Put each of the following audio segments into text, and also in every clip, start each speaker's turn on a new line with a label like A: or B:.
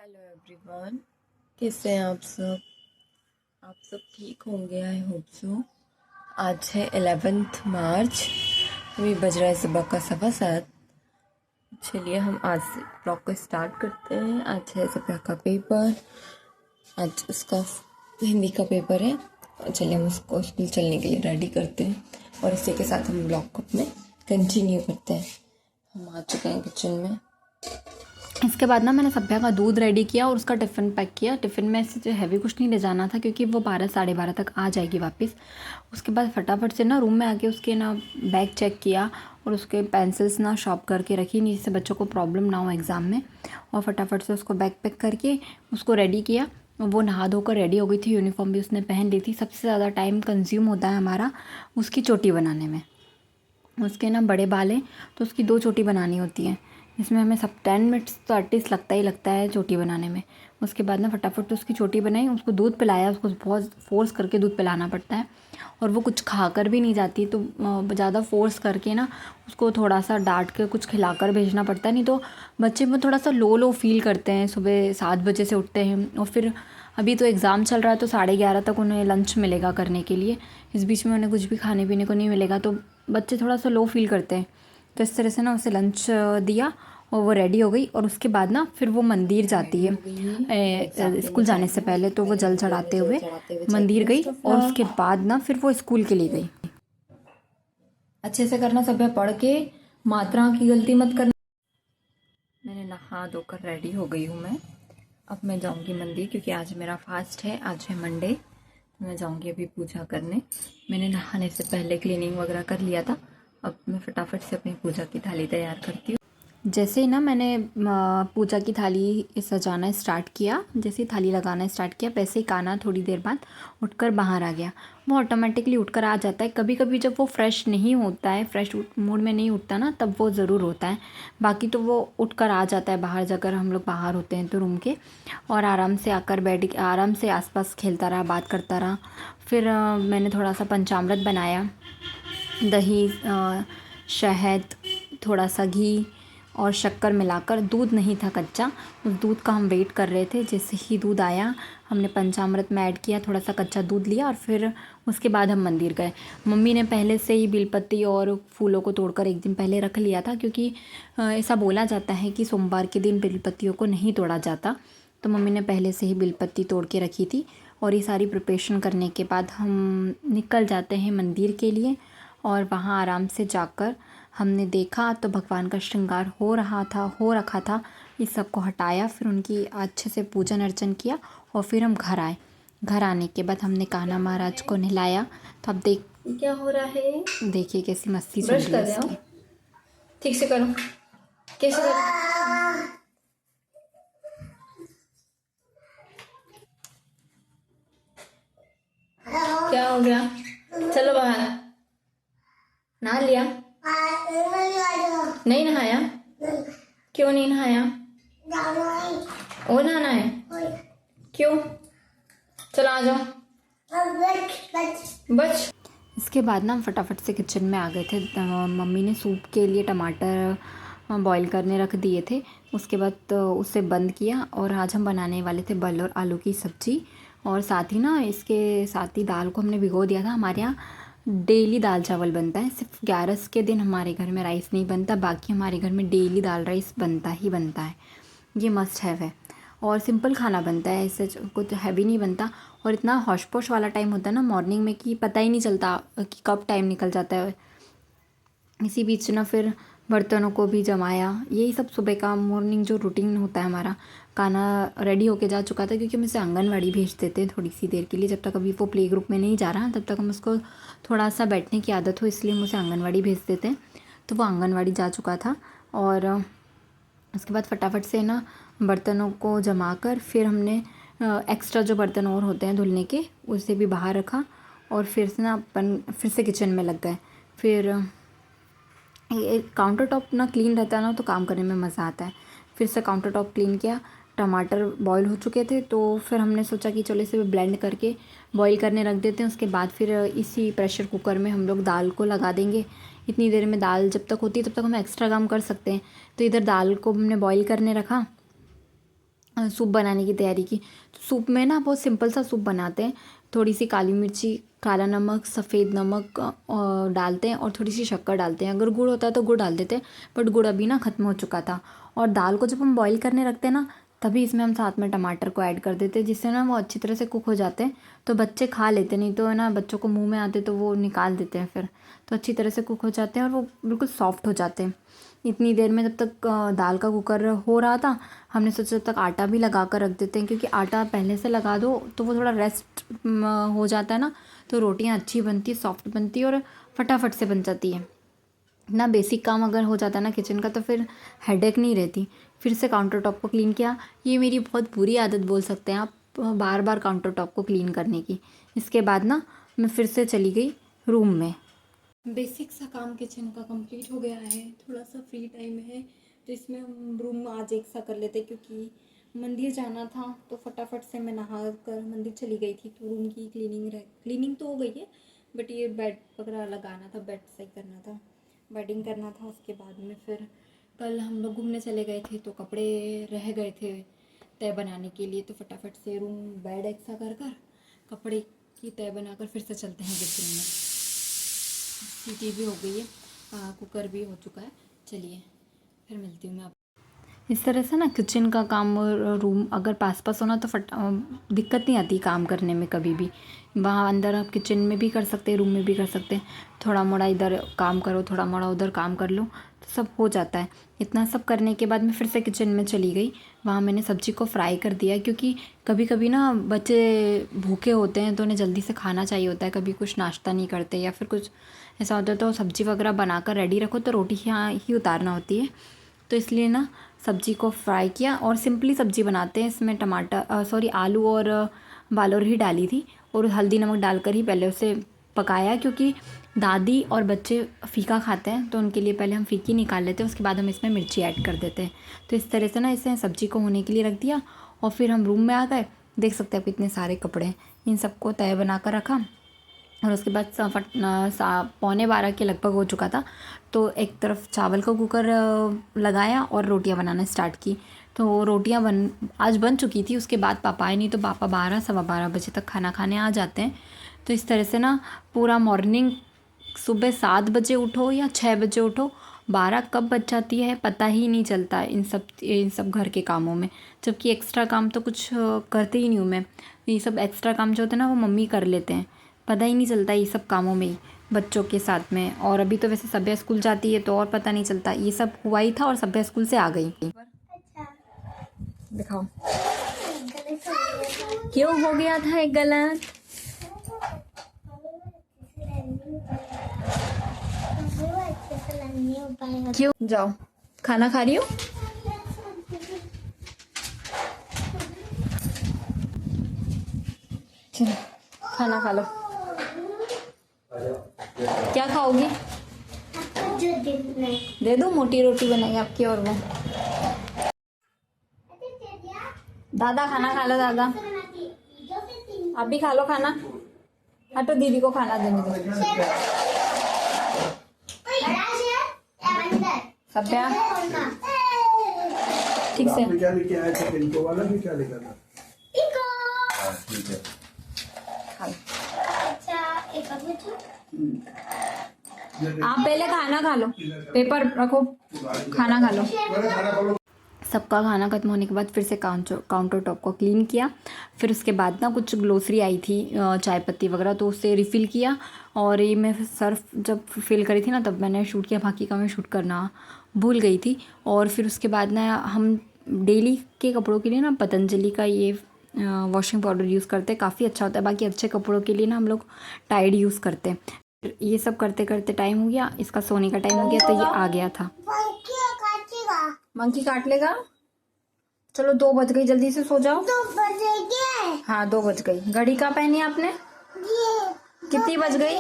A: Hello everyone, कैसे हैं आप सब? आप सब ठीक होंगे, आई होप सो। आज है 11 मार्च। अभी बज रहा है सुबह का 7:15। चलिए हम आज से ब्लॉग को स्टार्ट करते हैं। आज है सभ्या का पेपर, आज उसका हिंदी का पेपर है। चलिए हम उसको स्कूल चलने के लिए रेडी करते हैं और इसी के साथ हम ब्लॉग को अपने कंटिन्यू करते हैं। हम आ चुके हैं किचन में।
B: इसके बाद ना मैंने सभ्या का दूध रेडी किया और उसका टिफ़िन पैक किया। टिफ़िन में से जो हैवी कुछ नहीं ले जाना था क्योंकि वो 12 साढ़े 12 तक आ जाएगी वापस। उसके बाद फटाफट से ना रूम में आके उसके ना बैग चेक किया और उसके पेंसिल्स ना शॉप करके रखी, नहीं जिससे बच्चों को प्रॉब्लम ना हो एग्ज़ाम में। और फटाफट से उसको बैग पैक करके उसको रेडी किया। वो नहा धोकर रेडी हो गई थी, यूनिफॉर्म भी उसने पहन ली थी। सबसे ज़्यादा टाइम कंज्यूम होता है हमारा उसकी चोटी बनाने में। उसके ना बड़े बाल हैं तो उसकी 2 चोटी बनानी होती हैं, इसमें हमें सब 10 मिनट्स तो एटलीस्ट लगता ही लगता है चोटी बनाने में। उसके बाद ना फटाफट उसकी चोटी बनाई, उसको दूध पिलाया। उसको बहुत फोर्स करके दूध पिलाना पड़ता है और वो कुछ खाकर भी नहीं जाती, तो ज़्यादा फोर्स करके ना उसको थोड़ा सा डांट के कुछ खिलाकर भेजना पड़ता है, नहीं तो बच्चे में थोड़ा सा लो लो फील करते हैं। सुबह 7 बजे से उठते हैं और फिर अभी तो एग्ज़ाम चल रहा है तो 11:30 तक उन्हें लंच मिलेगा करने के लिए। इस बीच में उन्हें कुछ भी खाने पीने को नहीं मिलेगा तो बच्चे थोड़ा सा लो फील करते हैं। तो इस तरह से ना उसे लंच दिया और वो रेडी हो गई। और उसके बाद ना फिर वो मंदिर जाती है स्कूल जाने से पहले, तो वो जल चढ़ाते हुए मंदिर गई और उसके बाद ना फिर वो स्कूल के लिए गई।
A: अच्छे से करना, सब पढ़ के, मात्रा की गलती मत करना। मैंने नहा धोकर रेडी हो गई हूँ मैं। अब मैं जाऊँगी मंदिर क्योंकि आज मेरा फास्ट है, आज है मंडे। तो मैं जाऊँगी अभी पूजा करने। मैंने नहाने से पहले क्लीनिंग वगैरह कर लिया था। अब मैं फटाफट से अपनी पूजा की थाली तैयार करती हूँ।
B: जैसे ही ना मैंने पूजा की थाली सजाना स्टार्ट किया, जैसे ही थाली लगाना स्टार्ट किया, वैसे ही कान्हा थोड़ी देर बाद उठकर बाहर आ गया। वो ऑटोमेटिकली उठकर आ जाता है। कभी कभी जब वो फ्रेश नहीं होता है, फ्रेश मूड में नहीं उठता ना, तब वो ज़रूर होता है। बाकी तो वो उठकर आ जाता है बाहर जाकर, हम लोग बाहर होते हैं तो रूम के, और आराम से आकर बैठ आराम से आसपास खेलता रहा, बात करता रहा। फिर मैंने थोड़ा सा पंचामृत बनाया, दही, शहद, थोड़ा सा घी और शक्कर मिलाकर। दूध नहीं था कच्चा, उस दूध का हम वेट कर रहे थे। जैसे ही दूध आया हमने पंचामृत में ऐड किया, थोड़ा सा कच्चा दूध लिया और फिर उसके बाद हम मंदिर गए। मम्मी ने पहले से ही बेलपत्ती और फूलों को तोड़कर एक दिन पहले रख लिया था, क्योंकि ऐसा बोला जाता है कि सोमवार के दिन बेलपत्तियों को नहीं तोड़ा जाता। तो मम्मी ने पहले से ही बेलपत्ती तोड़ के रखी थी। और ये सारी प्रिपरेशन करने के बाद हम निकल जाते हैं मंदिर के लिए। और वहाँ आराम से जाकर हमने देखा तो भगवान का श्रृंगार हो रखा था। इस सब को हटाया, फिर उनकी अच्छे से पूजन अर्चन किया और फिर हम घर आए। घर आने के बाद हमने कान्हा महाराज को नहलाया। तो अब
A: क्या हो रहा है?
B: देखिए कैसी मस्ती चल
A: ब्रश
B: रही
A: कर
B: है
A: रहे हो?
B: इसकी।
A: ठीक से करो। कैसे करो? क्या हो गया? चलो बाहर। नहा लिया? नहीं नहाया? क्यों नहीं नहाया? और नहाना है? क्यों? चलो आ जाओ। बच।
B: इसके बाद ना हम फटाफट से किचन में आ गए थे। मम्मी ने सूप के लिए टमाटर बॉईल करने रख दिए थे। उसके बाद उसे बंद किया और आज हम बनाने वाले थे बल और आलू की सब्ज़ी। और साथ ही ना इसके साथ ही दाल को हमने भिगो दिया था। हमारे यहाँ डेली दाल चावल बनता है, सिर्फ 11 के दिन हमारे घर में राइस नहीं बनता, बाकी हमारे घर में डेली दाल राइस बनता ही बनता है। ये मस्ट हैव है और सिंपल खाना बनता है, ऐसे कुछ हैवी नहीं बनता। और इतना हौश पौश वाला टाइम होता है ना मॉर्निंग में कि पता ही नहीं चलता कि कब टाइम निकल जाता है। इसी बीच ना फिर बर्तनों को भी जमाया, यही सब सुबह का मॉर्निंग जो रूटीन होता है हमारा। कान्हा रेडी होके जा चुका था क्योंकि हम इसे आंगनवाड़ी भेज देते हैं थोड़ी सी देर के लिए। जब तक अभी वो प्ले ग्रुप में नहीं जा रहा तब तक हम उसको थोड़ा सा बैठने की आदत हो, इसलिए हम उसे आंगनवाड़ी भेज देते हैं। तो वो आंगनवाड़ी जा चुका था और उसके बाद फटाफट से ना बर्तनों को जमा कर फिर हमने एक्स्ट्रा जो बर्तन और होते हैं धुलने के उसे भी बाहर रखा और फिर से ना अपन फिर से किचन में लग गए। फिर काउंटर टॉप ना क्लीन रहता है ना तो काम करने में मज़ा आता है। फिर से काउंटर टॉप क्लीन किया। टमाटर बॉईल हो चुके थे तो फिर हमने सोचा कि चलो इसे ब्लेंड करके बॉईल करने रख देते हैं। उसके बाद फिर इसी प्रेशर कुकर में हम लोग दाल को लगा देंगे। इतनी देर में दाल जब तक होती है तब तक हम एक्स्ट्रा काम कर सकते हैं। तो इधर दाल को हमने बॉईल करने रखा सूप बनाने की तैयारी की। तो सूप में ना बहुत सिंपल सा सूप बनाते हैं। थोड़ी सी काली मिर्ची, काला नमक, सफ़ेद नमक डालते हैं और थोड़ी सी शक्कर डालते हैं। अगर गुड़ होता है तो गुड़ डाल देते हैं, बट गुड़ अभी ना ख़त्म हो चुका था। और दाल को जब हम बॉईल करने रखते हैं ना, तभी इसमें हम साथ में टमाटर को ऐड कर देते हैं, जिससे ना वो अच्छी तरह से कुक हो जाते हैं। तो बच्चे खा लेते, नहीं तो है ना बच्चों को मुंह में आते तो वो निकाल देते हैं फिर। तो अच्छी तरह से कुक हो जाते हैं और वो बिल्कुल सॉफ्ट हो जाते हैं। इतनी देर में जब तक दाल का कुकर हो रहा था, हमने सोचा जब तक आटा भी लगा कर रख देते हैं, क्योंकि आटा पहले से लगा दो तो वो थोड़ा रेस्ट हो जाता है ना, तो रोटियां अच्छी बनती, सॉफ्ट बनती और फटाफट से बन जाती है ना। बेसिक काम अगर हो जाता है ना किचन का, तो फिर हेडेक नहीं रहती। फिर से काउंटर टॉप को क्लीन किया। ये मेरी बहुत बुरी आदत बोल सकते हैं आप, बार बार काउंटर टॉप को क्लीन करने की। इसके बाद ना मैं फिर से चली गई रूम में। बेसिक सा काम किचन का कंप्लीट हो गया है। थोड़ा सा फ्री टाइम है तो इसमें हम रूम आज एक सा कर लेते, क्योंकि मंदिर जाना था तो फटाफट से मैं नहा कर मंदिर चली गई थी। तो रूम की क्लीनिंग तो हो गई है, बट ये बेड वगैरह लगाना था, बेड सही करना था, बेडिंग करना था। उसके बाद में फिर कल हम लोग घूमने चले गए थे तो कपड़े रह गए थे तय बनाने के लिए, तो फटाफट से रूम बेड एक सा कर कपड़े की तय बनाकर फिर से चलते हैं किचन में। सीटी भी हो गई है, कुकर भी हो चुका है। चलिए फिर मिलती हूँ मैं आप। इस तरह से ना किचन का काम और रूम अगर पास पास होना तो दिक्कत नहीं आती काम करने में कभी भी। वहाँ अंदर आप किचन में भी कर सकते हैं, रूम में भी कर सकते हैं। थोड़ा मोड़ा इधर काम करो, थोड़ा मोड़ा उधर काम कर लो, तो सब हो जाता है। इतना सब करने के बाद मैं फिर से किचन में चली गई। वहाँ मैंने सब्ज़ी को फ्राई कर दिया, क्योंकि कभी कभी ना बच्चे भूखे होते हैं तो उन्हें जल्दी से खाना चाहिए होता है। कभी कुछ नाश्ता नहीं करते या फिर कुछ ऐसा होता है, तो सब्ज़ी वगैरह बनाकर रेडी रखो तो रोटी यहाँ ही उतारना होती है। तो इसलिए ना सब्ज़ी को फ्राई किया और सिंपली सब्ज़ी बनाते हैं। इसमें आलू और बालोर ही डाली थी और हल्दी नमक डालकर ही पहले उसे पकाया, क्योंकि दादी और बच्चे फ़ीका खाते हैं तो उनके लिए पहले हम फ़ीकी निकाल लेते हैं, उसके बाद हम इसमें मिर्ची ऐड कर देते हैं। तो इस तरह से ना इसे सब्ज़ी को होने के लिए रख दिया और फिर हम रूम में आ गए। देख सकते हैं आप कितने सारे कपड़े हैं, इन सबको तय बना कर रखा। और उसके बाद 11:45 के लगभग हो चुका था, तो एक तरफ चावल का कुकर लगाया और रोटियां बनाना स्टार्ट की। तो रोटियां आज बन चुकी थी। उसके बाद पापा आए नहीं, तो पापा 12-12:15 बजे तक खाना खाने आ जाते हैं। तो इस तरह से ना पूरा मॉर्निंग, सुबह 7 बजे उठो या 6 बजे उठो, 12 कब बज जाती है पता ही नहीं चलता इन सब घर के कामों में। जबकि एक्स्ट्रा काम तो कुछ करते ही नहीं हूँ मैं। ये सब एक्स्ट्रा काम जो होते हैं ना वो मम्मी कर लेते हैं, पता ही नहीं चलता ये सब कामों में ही बच्चों के साथ में। और अभी तो वैसे सभ्या स्कूल जाती है तो और पता नहीं चलता। ये सब हुआ ही था और सभ्या स्कूल से आ गई। दिखाओ क्यों हो गया था एक गलत। क्यों? जाओ खाना खा रही हो? चलो खाना खा लो। क्या खाओगी? दे दो, मोटी रोटी बनाई आपकी। और वो दादा खाना खा लो। दादा आप भी खा लो खाना। हाँ तो दीदी को खाना देने दो। सभ्या ठीक से आप पहले खाना खा लो, पेपर रखो, खाना खा लो। सबका खाना खत्म होने के बाद फिर से काउंटर टॉप को क्लीन किया। फिर उसके बाद ना कुछ ग्लोसरी आई थी, चाय पत्ती वगैरह, तो उससे रिफ़िल किया। और ये मैं सर्फ जब फिल करी थी ना तब मैंने शूट किया, बाकी का मैं शूट करना भूल गई थी। और फिर उसके बाद ना हम डेली के कपड़ों के लिए ना पतंजलि का ये वॉशिंग पाउडर यूज़ करते हैं, काफ़ी अच्छा होता है। बाकी अच्छे कपड़ों के लिए ना हम लोग टाइड यूज़ करते हैं। ये सब करते करते टाइम हो गया, इसका सोने का टाइम हो गया, तो ये आ गया था। मंकी काट लेगा। चलो 2 बज गई, जल्दी से सो जाओ।
C: 2 बज गए।
B: हाँ 2 बज गई। घड़ी कहाँ पहनी आपने? कितनी बज गई?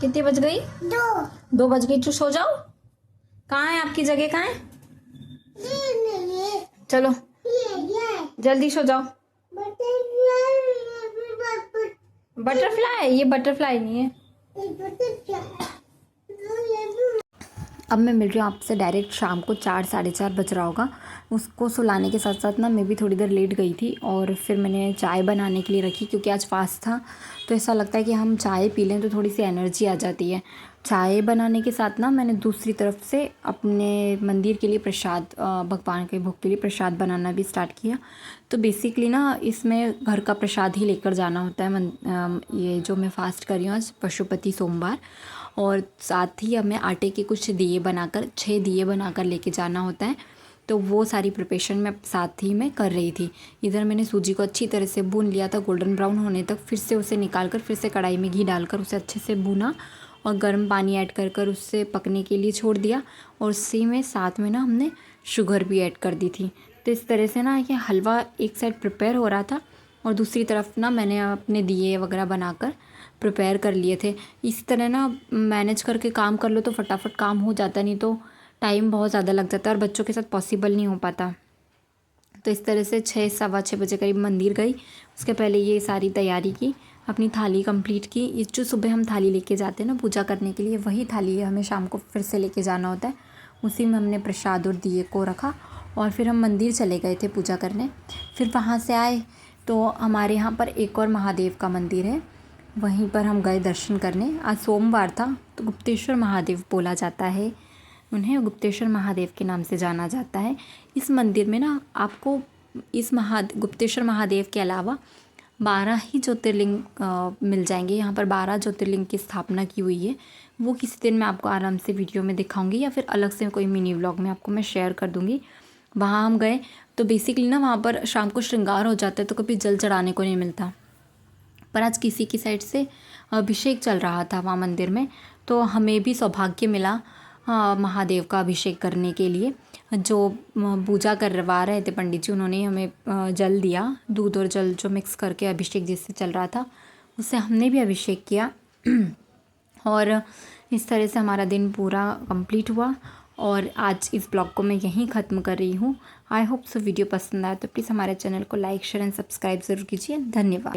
B: कितनी बज गई? 2 बज गई। तो सो जाओ। कहाँ है आपकी जगह? कहाँ है? चलो जल्दी सो जाओ। बटरफ्लाई? ये बटरफ्लाई नहीं है। अब मैं मिल रही हूँ आपसे डायरेक्ट शाम को 4-4:30 बज रहा होगा। उसको सुलाने के साथ साथ ना मैं भी थोड़ी देर लेट गई थी और फिर मैंने चाय बनाने के लिए रखी, क्योंकि आज फास्ट था। तो ऐसा लगता है कि हम चाय पी लें तो थोड़ी सी एनर्जी आ जाती है। चाय बनाने के साथ ना मैंने दूसरी तरफ से अपने मंदिर के लिए प्रसाद, भगवान के भोग के लिए प्रसाद बनाना भी स्टार्ट किया। तो बेसिकली ना इसमें घर का प्रसाद ही लेकर जाना होता है। ये जो मैं फ़ास्ट कर रही हूँ आज, पशुपति सोमवार, और साथ ही हमें आटे के कुछ दिए बनाकर, 6 दिए बनाकर लेके जाना होता है। तो वो सारी प्रिपरेशन मैं साथ ही में कर रही थी। इधर मैंने सूजी को अच्छी तरह से भून लिया था गोल्डन ब्राउन होने तक। फिर से उसे निकाल कर फिर से कढ़ाई में घी डालकर उसे अच्छे से भूना और गर्म पानी ऐड कर कर उससे पकने के लिए छोड़ दिया। और उसी में साथ में ना हमने शुगर भी ऐड कर दी थी। तो इस तरह से ना ये हलवा एक साइड प्रिपेयर हो रहा था और दूसरी तरफ ना मैंने अपने दिए वगैरह बनाकर प्रिपेयर कर लिए थे। इस तरह ना मैनेज करके काम कर लो तो फटाफट काम हो जाता, नहीं तो टाइम बहुत ज़्यादा लग जाता है और बच्चों के साथ पॉसिबल नहीं हो पाता। तो इस तरह से 6 सवा 6 बजे करीब मंदिर गई। उसके पहले ये सारी तैयारी की, अपनी थाली कंप्लीट की। ये जो सुबह हम थाली लेके जाते हैं ना पूजा करने के लिए, वही थाली हमें शाम को फिर से लेके जाना होता है। उसी में हमने प्रसाद और दिए को रखा और फिर हम मंदिर चले गए थे पूजा करने। फिर वहाँ से आए तो हमारे यहाँ पर एक और महादेव का मंदिर है, वहीं पर हम गए दर्शन करने। आज सोमवार था तो गुप्तेश्वर महादेव बोला जाता है, उन्हें गुप्तेश्वर महादेव के नाम से जाना जाता है। इस मंदिर में ना आपको इस गुप्तेश्वर महादेव के अलावा 12 ही ज्योतिर्लिंग मिल जाएंगे। यहाँ पर 12 ज्योतिर्लिंग की स्थापना की हुई है। वो किसी दिन मैं आपको आराम से वीडियो में दिखाऊंगी या फिर अलग से कोई मिनी व्लॉग में आपको मैं शेयर कर दूँगी। वहाँ हम गए तो बेसिकली ना वहाँ पर शाम को श्रृंगार हो जाता है तो कभी जल चढ़ाने को नहीं मिलता। पर आज किसी की साइड से अभिषेक चल रहा था वहाँ मंदिर में, तो हमें भी सौभाग्य मिला महादेव का अभिषेक करने के लिए। जो पूजा करवा रहे थे पंडित जी, उन्होंने हमें जल दिया, दूध और जल जो मिक्स करके अभिषेक जिससे चल रहा था उससे हमने भी अभिषेक किया। और इस तरह से हमारा दिन पूरा कंप्लीट हुआ और आज इस ब्लॉग को मैं यहीं ख़त्म कर रही हूँ। आई होप सो वीडियो पसंद आया तो प्लीज़ हमारे चैनल को लाइक शेयर एंड सब्सक्राइब ज़रूर कीजिए। धन्यवाद।